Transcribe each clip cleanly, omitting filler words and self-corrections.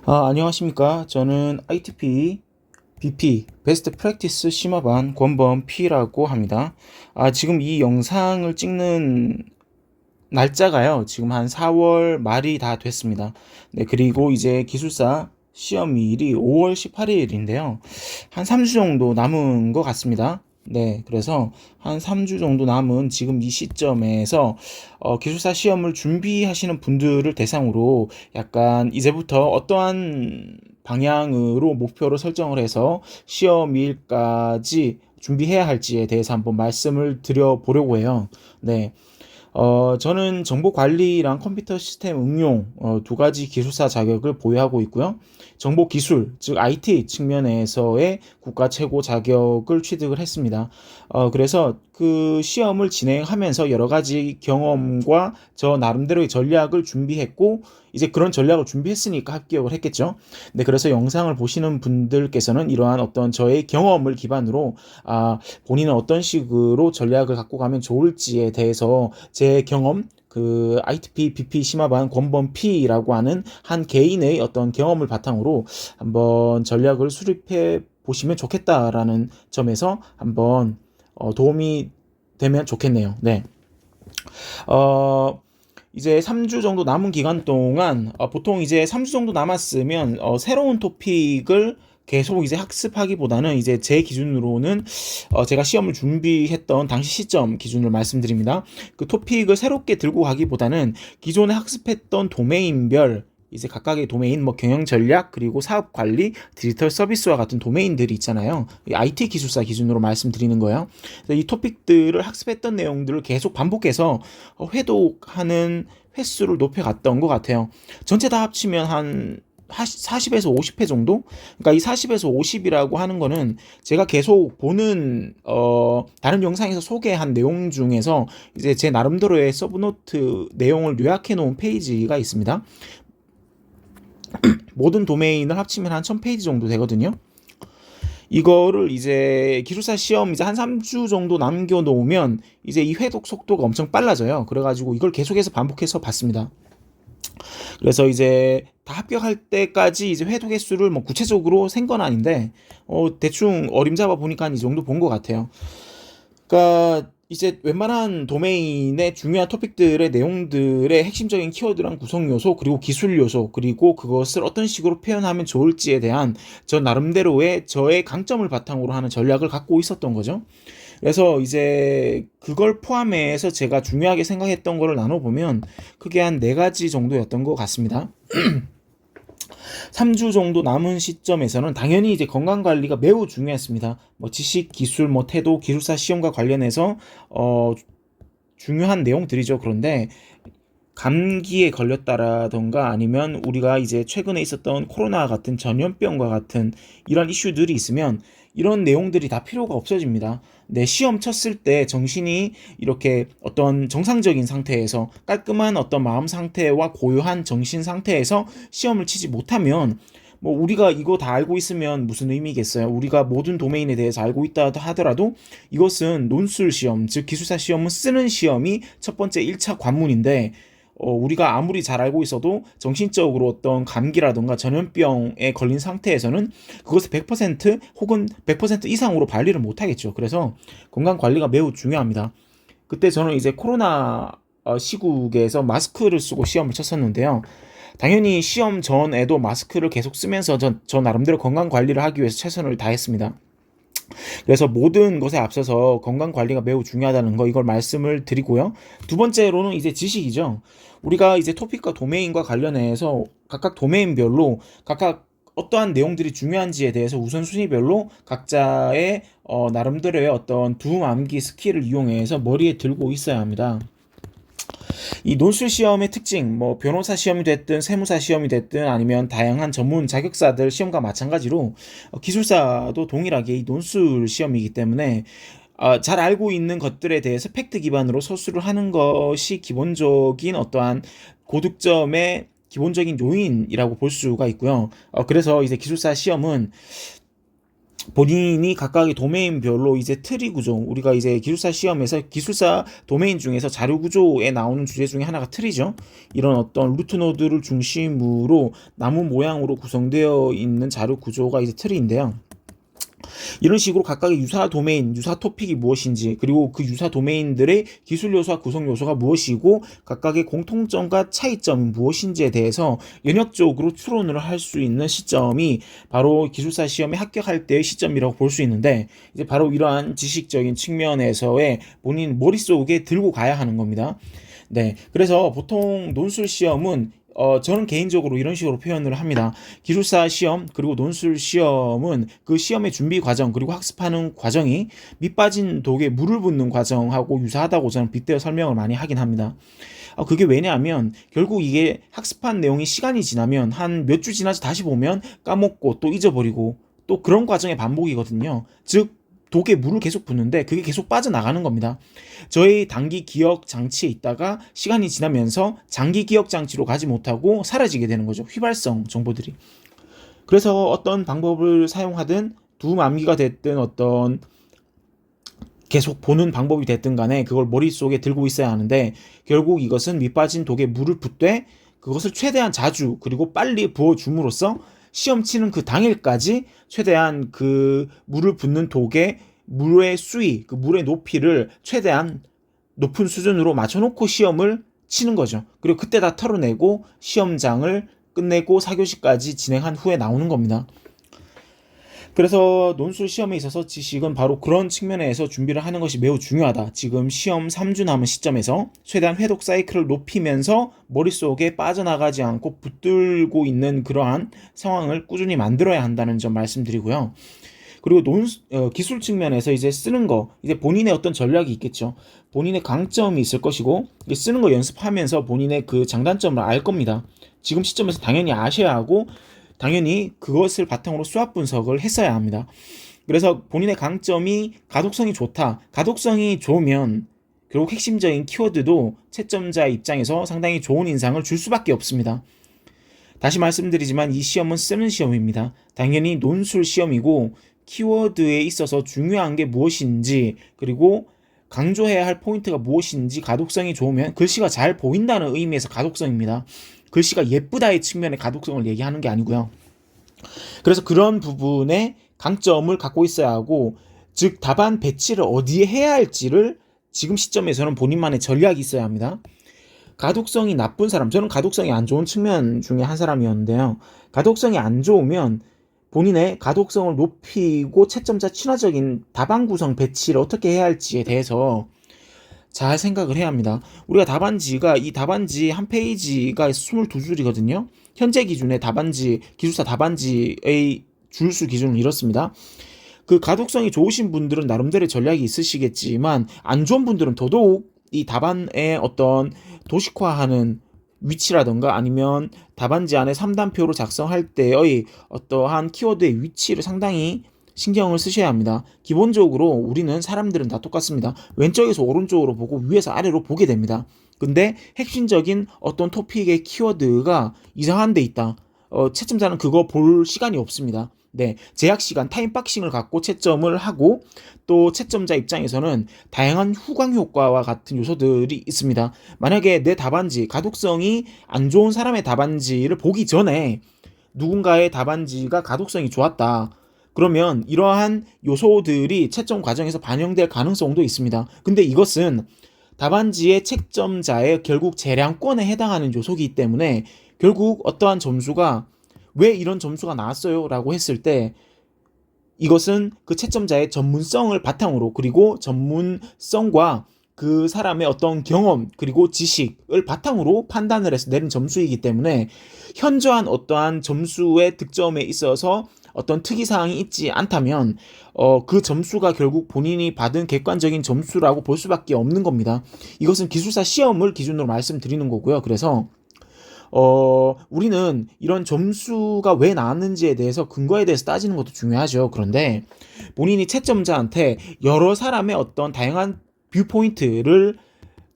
안녕하십니까. 저는 ITP BP 베스트 프랙티스 심화반 권범P라고 합니다. 지금 이 영상을 찍는 날짜가요. 지금 한 4월 말이 다 됐습니다. 네, 그리고 이제 기술사 시험일이 5월 18일인데요. 한 3주 정도 남은 것 같습니다. 네, 그래서 한 3주 정도 남은 지금 이 시점에서 기술사 시험을 준비하시는 분들을 대상으로 약간 이제부터 어떠한 방향으로 목표를 설정을 해서 시험일까지 준비해야 할지에 대해서 한번 말씀을 드려보려고 해요. 네. 저는 정보 관리랑 컴퓨터 시스템 응용 두 가지 기술사 자격을 보유하고 있고요. 정보 기술, 즉 IT 측면에서의 국가 최고 자격을 취득을 했습니다. 그래서 그 시험을 진행하면서 여러 가지 경험과 저 나름대로의 전략을 준비했고, 이제 그런 전략을 준비했으니까 합격을 했겠죠. 네, 그래서 영상을 보시는 분들께서는 이러한 어떤 저의 경험을 기반으로 본인은 어떤 식으로 전략을 갖고 가면 좋을지에 대해서 제 경험, 그 ITP BP 심화반 권범P라고 하는 한 개인의 어떤 경험을 바탕으로 한번 전략을 수립해 보시면 좋겠다라는 점에서 한번 도움이 되면 좋겠네요. 네. 어, 이제 3주 정도 남은 기간 동안 보통 이제 3주 정도 남았으면 새로운 토픽을 계속 이제 학습하기보다는 이제 제 기준으로는 제가 시험을 준비했던 당시 시점 기준을 말씀드립니다. 그 토픽을 새롭게 들고 가기보다는 기존에 학습했던 도메인별 이제 각각의 도메인, 뭐 경영 전략, 그리고 사업 관리, 디지털 서비스와 같은 도메인들이 있잖아요. 이 IT 기술사 기준으로 말씀드리는 거예요. 그래서 이 토픽들을 학습했던 내용들을 계속 반복해서 회독하는 횟수를 높여갔던 것 같아요. 전체 다 합치면 한 40에서 50회 정도? 그러니까 이 40에서 50이라고 하는 거는 제가 계속 보는 다른 영상에서 소개한 내용 중에서 이제 제 나름대로의 서브노트 내용을 요약해 놓은 페이지가 있습니다. 모든 도메인을 합치면 한 1000페이지 정도 되거든요. 이거를 이제 기술사 시험 이제 한 3주 정도 남겨 놓으면 이제 이 회독 속도가 엄청 빨라져요. 그래가지고 이걸 계속해서 반복해서 봤습니다. 그래서 이제 다 합격할 때까지 이제 회독 횟수를 뭐 구체적으로 센 건 아닌데 대충 어림잡아 보니까 이 정도 본 것 같아요. 그러니까 이제 웬만한 도메인의 중요한 토픽들의 내용들의 핵심적인 키워드랑 구성 요소, 그리고 기술 요소, 그리고 그것을 어떤 식으로 표현하면 좋을지에 대한 저 나름대로의 저의 강점을 바탕으로 하는 전략을 갖고 있었던 거죠. 그래서 이제 그걸 포함해서 제가 중요하게 생각했던 거를 나눠보면 크게 한 네 가지 정도였던 것 같습니다. 3주 정도 남은 시점에서는 당연히 이제 건강 관리가 매우 중요했습니다. 뭐 지식, 기술, 뭐 태도, 기술사 시험과 관련해서 중요한 내용들이죠. 그런데 감기에 걸렸다라던가 아니면 우리가 이제 최근에 있었던 코로나 같은 전염병과 같은 이런 이슈들이 있으면 이런 내용들이 다 필요가 없어집니다. 내 시험 쳤을 때 정신이 이렇게 어떤 정상적인 상태에서 깔끔한 어떤 마음 상태와 고요한 정신 상태에서 시험을 치지 못하면 뭐 우리가 이거 다 알고 있으면 무슨 의미겠어요? 우리가 모든 도메인에 대해서 알고 있다 하더라도 이것은 논술 시험, 즉 기술사 시험은 쓰는 시험이 첫 번째 1차 관문인데 우리가 아무리 잘 알고 있어도 정신적으로 어떤 감기라든가 전염병에 걸린 상태에서는 그것을 100% 혹은 100% 이상으로 관리를 못 하겠죠. 그래서 건강 관리가 매우 중요합니다. 그때 저는 이제 코로나 시국에서 마스크를 쓰고 시험을 쳤었는데요. 당연히 시험 전에도 마스크를 계속 쓰면서 저 나름대로 건강 관리를 하기 위해서 최선을 다했습니다. 그래서 모든 것에 앞서서 건강 관리가 매우 중요하다는 거 이걸 말씀을 드리고요. 두 번째로는 이제 지식이죠. 우리가 이제 토픽과 도메인과 관련해서 각각 도메인별로 각각 어떠한 내용들이 중요한지에 대해서 우선순위별로 각자의 나름대로의 어떤 두암기 스킬을 이용해서 머리에 들고 있어야 합니다. 이 논술 시험의 특징, 뭐 변호사 시험이 됐든 세무사 시험이 됐든 아니면 다양한 전문 자격사들 시험과 마찬가지로 기술사도 동일하게 이 논술 시험이기 때문에 잘 알고 있는 것들에 대해서 팩트 기반으로 서술을 하는 것이 기본적인 어떠한 고득점의 기본적인 요인이라고 볼 수가 있고요. 그래서 이제 기술사 시험은 본인이 각각의 도메인별로 이제 트리 구조, 우리가 이제 기술사 시험에서 기술사 도메인 중에서 자료 구조에 나오는 주제 중에 하나가 트리죠. 이런 어떤 루트 노드를 중심으로 나무 모양으로 구성되어 있는 자료 구조가 이제 트리인데요. 이런 식으로 각각의 유사 도메인, 유사 토픽이 무엇인지, 그리고 그 유사 도메인들의 기술 요소와 구성 요소가 무엇이고 각각의 공통점과 차이점이 무엇인지에 대해서 연역적으로 추론을 할 수 있는 시점이 바로 기술사 시험에 합격할 때의 시점이라고 볼 수 있는데, 이제 바로 이러한 지식적인 측면에서의 본인 머릿속에 들고 가야 하는 겁니다. 네, 그래서 보통 논술 시험은 저는 개인적으로 이런 식으로 표현을 합니다. 기술사 시험 그리고 논술 시험은 그 시험의 준비 과정 그리고 학습하는 과정이 밑 빠진 독에 물을 붓는 과정하고 유사하다고 저는 빗대어 설명을 많이 하긴 합니다. 그게 왜냐하면 결국 이게 학습한 내용이 시간이 지나면 한 몇 주 지나서 다시 보면 까먹고 또 잊어버리고 또 그런 과정의 반복이거든요. 즉 독에 물을 계속 붓는데 그게 계속 빠져나가는 겁니다. 저희 단기 기억 장치에 있다가 시간이 지나면서 장기 기억 장치로 가지 못하고 사라지게 되는 거죠. 휘발성 정보들이. 그래서 어떤 방법을 사용하든 두맘기가 됐든 어떤 계속 보는 방법이 됐든 간에 그걸 머릿속에 들고 있어야 하는데, 결국 이것은 밑빠진 독에 물을 붓되 그것을 최대한 자주 그리고 빨리 부어줌으로써 시험 치는 그 당일까지 최대한 그 물을 붓는 독에 물의 수위, 그 물의 높이를 최대한 높은 수준으로 맞춰놓고 시험을 치는 거죠. 그리고 그때 다 털어내고 시험장을 끝내고 4교시까지 진행한 후에 나오는 겁니다. 그래서 논술 시험에 있어서 지식은 바로 그런 측면에서 준비를 하는 것이 매우 중요하다. 지금 시험 3주 남은 시점에서 최대한 회독 사이클을 높이면서 머릿속에 빠져나가지 않고 붙들고 있는 그러한 상황을 꾸준히 만들어야 한다는 점 말씀드리고요. 그리고 기술 측면에서 이제 쓰는 거, 이제 본인의 어떤 전략이 있겠죠. 본인의 강점이 있을 것이고, 쓰는 거 연습하면서 본인의 그 장단점을 알 겁니다. 지금 시점에서 당연히 아셔야 하고, 당연히 그것을 바탕으로 수학 분석을 했어야 합니다. 그래서 본인의 강점이 가독성이 좋다. 가독성이 좋으면 결국 핵심적인 키워드도 채점자 입장에서 상당히 좋은 인상을 줄 수밖에 없습니다. 다시 말씀드리지만 이 시험은 쓰는 시험입니다. 당연히 논술 시험이고 키워드에 있어서 중요한 게 무엇인지, 그리고 강조해야 할 포인트가 무엇인지 가독성이 좋으면, 글씨가 잘 보인다는 의미에서 가독성입니다. 글씨가 예쁘다의 측면의 가독성을 얘기하는 게 아니고요. 그래서 그런 부분에 강점을 갖고 있어야 하고, 즉 답안 배치를 어디에 해야 할지를 지금 시점에서는 본인만의 전략이 있어야 합니다. 가독성이 나쁜 사람, 저는 가독성이 안 좋은 측면 중에 한 사람이었는데요. 가독성이 안 좋으면 본인의 가독성을 높이고 채점자 친화적인 답안 구성 배치를 어떻게 해야 할지에 대해서 잘 생각을 해야 합니다. 우리가 답안지가, 이 답안지 한 페이지가 22줄이거든요. 현재 기준의 답안지, 기술사 답안지의 줄수 기준은 이렇습니다. 그 가독성이 좋으신 분들은 나름대로의 전략이 있으시겠지만 안 좋은 분들은 더더욱 이 답안의 어떤 도식화하는 위치라던가 아니면 답안지 안에 3단표로 작성할 때의 어떠한 키워드의 위치를 상당히 신경을 쓰셔야 합니다. 기본적으로 우리는 사람들은 다 똑같습니다. 왼쪽에서 오른쪽으로 보고 위에서 아래로 보게 됩니다. 근데 핵심적인 어떤 토픽의 키워드가 이상한 데 있다. 채점자는 그거 볼 시간이 없습니다. 네, 제약 시간, 타임박싱을 갖고 채점을 하고, 또 채점자 입장에서는 다양한 후광 효과와 같은 요소들이 있습니다. 만약에 내 답안지, 가독성이 안 좋은 사람의 답안지를 보기 전에 누군가의 답안지가 가독성이 좋았다. 그러면 이러한 요소들이 채점 과정에서 반영될 가능성도 있습니다. 근데 이것은 답안지의 채점자의 결국 재량권에 해당하는 요소이기 때문에 결국 어떠한 점수가 왜 이런 점수가 나왔어요? 라고 했을 때 이것은 그 채점자의 전문성을 바탕으로, 그리고 전문성과 그 사람의 어떤 경험 그리고 지식을 바탕으로 판단을 해서 내린 점수이기 때문에 현저한 어떠한 점수의 득점에 있어서 어떤 특이사항이 있지 않다면 그 점수가 결국 본인이 받은 객관적인 점수라고 볼 수밖에 없는 겁니다. 이것은 기술사 시험을 기준으로 말씀드리는 거고요. 그래서 우리는 이런 점수가 왜 나왔는지에 대해서 근거에 대해서 따지는 것도 중요하죠. 그런데 본인이 채점자한테 여러 사람의 어떤 다양한 뷰포인트를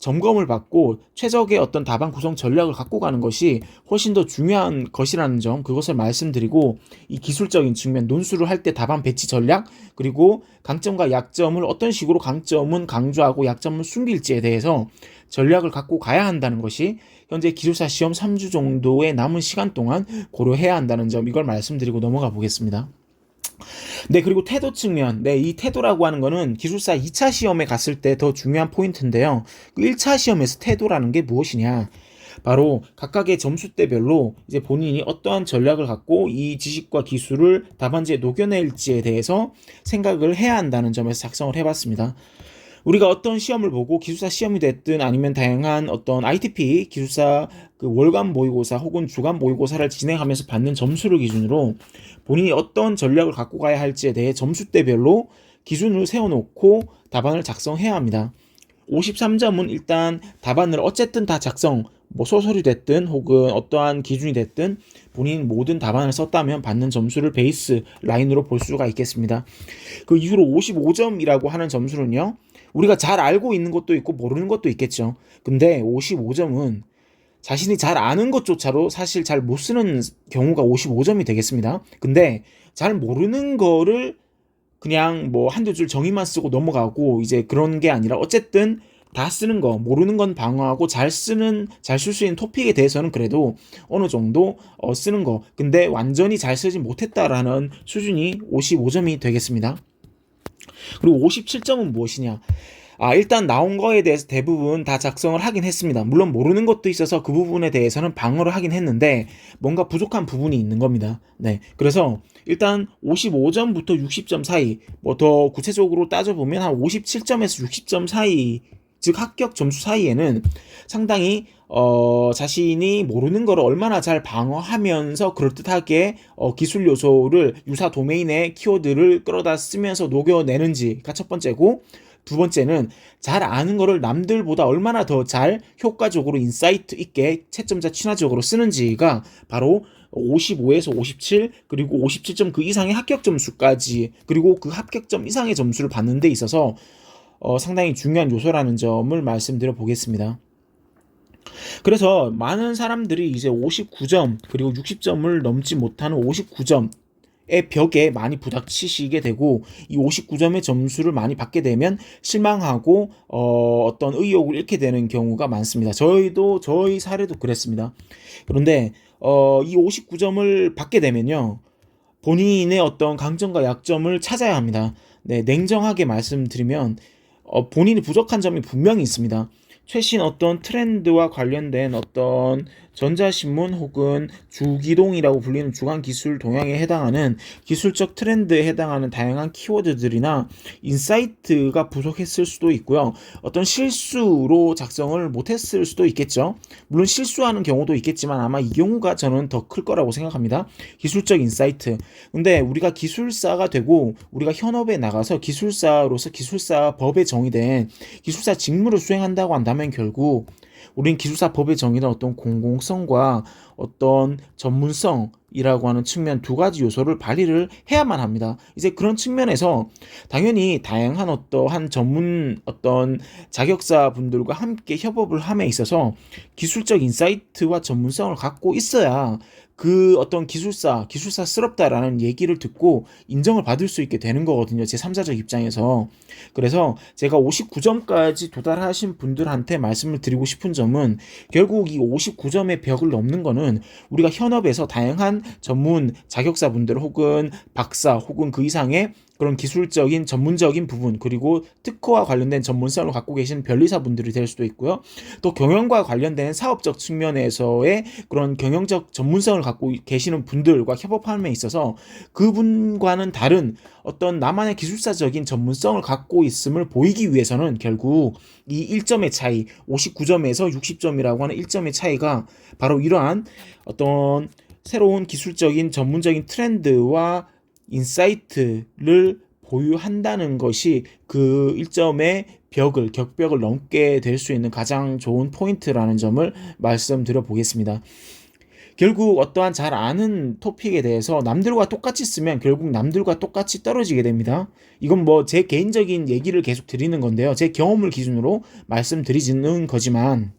점검을 받고 최적의 어떤 답안 구성 전략을 갖고 가는 것이 훨씬 더 중요한 것이라는 점, 그것을 말씀드리고, 이 기술적인 측면, 논술을 할 때 답안 배치 전략, 그리고 강점과 약점을 어떤 식으로 강점은 강조하고 약점은 숨길지에 대해서 전략을 갖고 가야 한다는 것이 현재 기술사 시험 3주 정도의 남은 시간 동안 고려해야 한다는 점, 이걸 말씀드리고 넘어가 보겠습니다. 네, 그리고 태도 측면. 네, 이 태도라고 하는 거는 기술사 2차 시험에 갔을 때 더 중요한 포인트인데요. 그 1차 시험에서 태도라는 게 무엇이냐? 바로 각각의 점수대별로 이제 본인이 어떠한 전략을 갖고 이 지식과 기술을 답안지에 녹여낼지에 대해서 생각을 해야 한다는 점에서 작성을 해봤습니다. 우리가 어떤 시험을 보고 기술사 시험이 됐든 아니면 다양한 어떤 ITP 기술사 그 월간 모의고사 혹은 주간 모의고사를 진행하면서 받는 점수를 기준으로 본인이 어떤 전략을 갖고 가야 할지에 대해 점수대별로 기준을 세워놓고 답안을 작성해야 합니다. 53점은 일단 답안을 어쨌든 다 작성, 뭐 소설이 됐든 혹은 어떠한 기준이 됐든 본인 모든 답안을 썼다면 받는 점수를 베이스 라인으로 볼 수가 있겠습니다. 그 이후로 55점이라고 하는 점수는요, 우리가 잘 알고 있는 것도 있고 모르는 것도 있겠죠. 근데 55점은 자신이 잘 아는 것조차도 사실 잘 못 쓰는 경우가 55점이 되겠습니다. 근데 잘 모르는 거를 그냥 뭐 한두 줄 정의만 쓰고 넘어가고 이제 그런 게 아니라 어쨌든 다 쓰는 거, 모르는 건 방어하고 잘 쓸 수 있는 토픽에 대해서는 그래도 어느 정도 쓰는 거. 근데 완전히 잘 쓰지 못했다라는 수준이 55점이 되겠습니다. 그리고 57점은 무엇이냐? 일단 나온 거에 대해서 대부분 다 작성을 하긴 했습니다. 물론 모르는 것도 있어서 그 부분에 대해서는 방어를 하긴 했는데 뭔가 부족한 부분이 있는 겁니다. 네. 그래서 일단 55점부터 60점 사이, 뭐 더 구체적으로 따져보면 한 57점에서 60점 사이, 즉 합격 점수 사이에는 상당히 자신이 모르는 거를 얼마나 잘 방어하면서 그럴듯하게 기술 요소를 유사 도메인의 키워드를 끌어다 쓰면서 녹여내는지가 첫 번째고, 두 번째는 잘 아는 거를 남들보다 얼마나 더 잘 효과적으로 인사이트 있게 채점자 친화적으로 쓰는지가 바로 55에서 57 그리고 57점 그 이상의 합격 점수까지, 그리고 그 합격점 이상의 점수를 받는 데 있어서 상당히 중요한 요소라는 점을 말씀드려 보겠습니다. 그래서 많은 사람들이 이제 59점 그리고 60점을 넘지 못하는 59점 의 벽에 많이 부닥치시게 되고, 이 59점의 점수를 많이 받게 되면 실망하고 어떤 의욕을 잃게 되는 경우가 많습니다. 저희 사례도 그랬습니다. 그런데 이 59점을 받게 되면요, 본인의 어떤 강점과 약점을 찾아야 합니다. 네, 냉정하게 말씀드리면 본인이 부족한 점이 분명히 있습니다. 최신 어떤 트렌드와 관련된 어떤 전자신문 혹은 주기동이라고 불리는 주간기술 동향에 해당하는 기술적 트렌드에 해당하는 다양한 키워드들이나 인사이트가 부족했을 수도 있고요. 어떤 실수로 작성을 못했을 수도 있겠죠. 물론 실수하는 경우도 있겠지만 아마 이 경우가 저는 더 클 거라고 생각합니다. 기술적 인사이트. 근데 우리가 기술사가 되고 우리가 현업에 나가서 기술사로서 기술사 법에 정의된 기술사 직무를 수행한다고 한다면 결국 우린 기술사 법에 정의된 어떤 공공성과 어떤 전문성이라고 하는 측면 두 가지 요소를 발휘를 해야만 합니다. 이제 그런 측면에서 당연히 다양한 어떠한 전문 어떤 자격사 분들과 함께 협업을 함에 있어서 기술적 인사이트와 전문성을 갖고 있어야 그 어떤 기술사스럽다라는 얘기를 듣고 인정을 받을 수 있게 되는 거거든요. 제 3자적 입장에서. 그래서 제가 59점까지 도달하신 분들한테 말씀을 드리고 싶은 점은 결국 이 59점의 벽을 넘는 거는 우리가 현업에서 다양한 전문 자격사분들 혹은 박사 혹은 그 이상의 그런 기술적인 전문적인 부분, 그리고 특허와 관련된 전문성을 갖고 계신 변리사분들이 될 수도 있고요. 또 경영과 관련된 사업적 측면에서의 그런 경영적 전문성을 갖고 계시는 분들과 협업함에 있어서 그분과는 다른 어떤 나만의 기술사적인 전문성을 갖고 있음을 보이기 위해서는 결국 이 1점의 차이, 59점에서 60점이라고 하는 1점의 차이가 바로 이러한 어떤 새로운 기술적인 전문적인 트렌드와 인사이트를 보유한다는 것이 그 1점의 격벽을 넘게 될 수 있는 가장 좋은 포인트라는 점을 말씀드려 보겠습니다. 결국 어떠한 잘 아는 토픽에 대해서 남들과 똑같이 쓰면 결국 남들과 똑같이 떨어지게 됩니다. 이건 뭐 제 개인적인 얘기를 계속 드리는 건데요. 제 경험을 기준으로 말씀드리는 거지만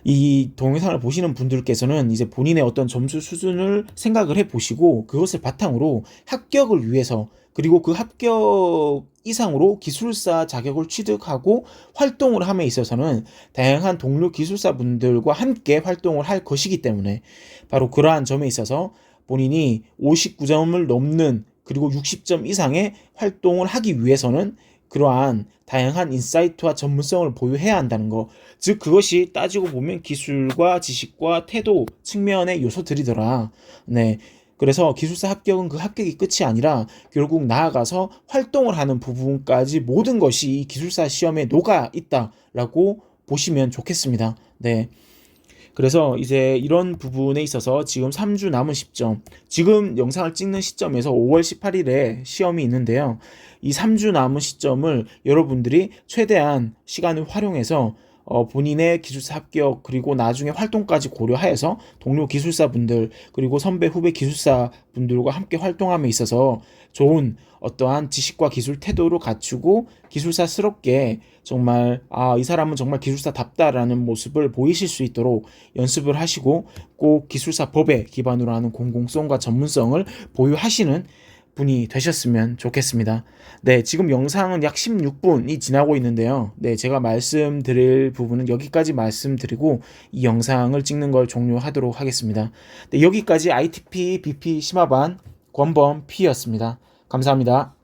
이 동영상을 보시는 분들께서는 이제 본인의 어떤 점수 수준을 생각을 해 보시고 그것을 바탕으로 합격을 위해서 그리고 그 합격 이상으로 기술사 자격을 취득하고 활동을 함에 있어서는 다양한 동료 기술사 분들과 함께 활동을 할 것이기 때문에 바로 그러한 점에 있어서 본인이 59점을 넘는 그리고 60점 이상의 활동을 하기 위해서는 그러한 다양한 인사이트와 전문성을 보유해야 한다는 거. 즉 그것이 따지고 보면 기술과 지식과 태도 측면의 요소들이더라. 네. 그래서 기술사 합격은 그 합격이 끝이 아니라 결국 나아가서 활동을 하는 부분까지 모든 것이 이 기술사 시험에 녹아 있다라고 보시면 좋겠습니다. 네. 그래서 이제 이런 부분에 있어서 지금 3주 남은 시점, 지금 영상을 찍는 시점에서 5월 18일에 시험이 있는데요. 이 3주 남은 시점을 여러분들이 최대한 시간을 활용해서 본인의 기술사 합격 그리고 나중에 활동까지 고려하여서 동료 기술사분들 그리고 선배 후배 기술사분들과 함께 활동함에 있어서 좋은 어떠한 지식과 기술 태도를 갖추고 기술사스럽게 정말 이 사람은 정말 기술사답다라는 모습을 보이실 수 있도록 연습을 하시고 꼭 기술사 법에 기반으로 하는 공공성과 전문성을 보유하시는 분이 되셨으면 좋겠습니다. 네, 지금 영상은 약 16분이 지나고 있는데요. 네, 제가 말씀드릴 부분은 여기까지 말씀드리고 이 영상을 찍는 걸 종료하도록 하겠습니다. 네, 여기까지 ITP BP 심화반 권범 P였습니다. 감사합니다.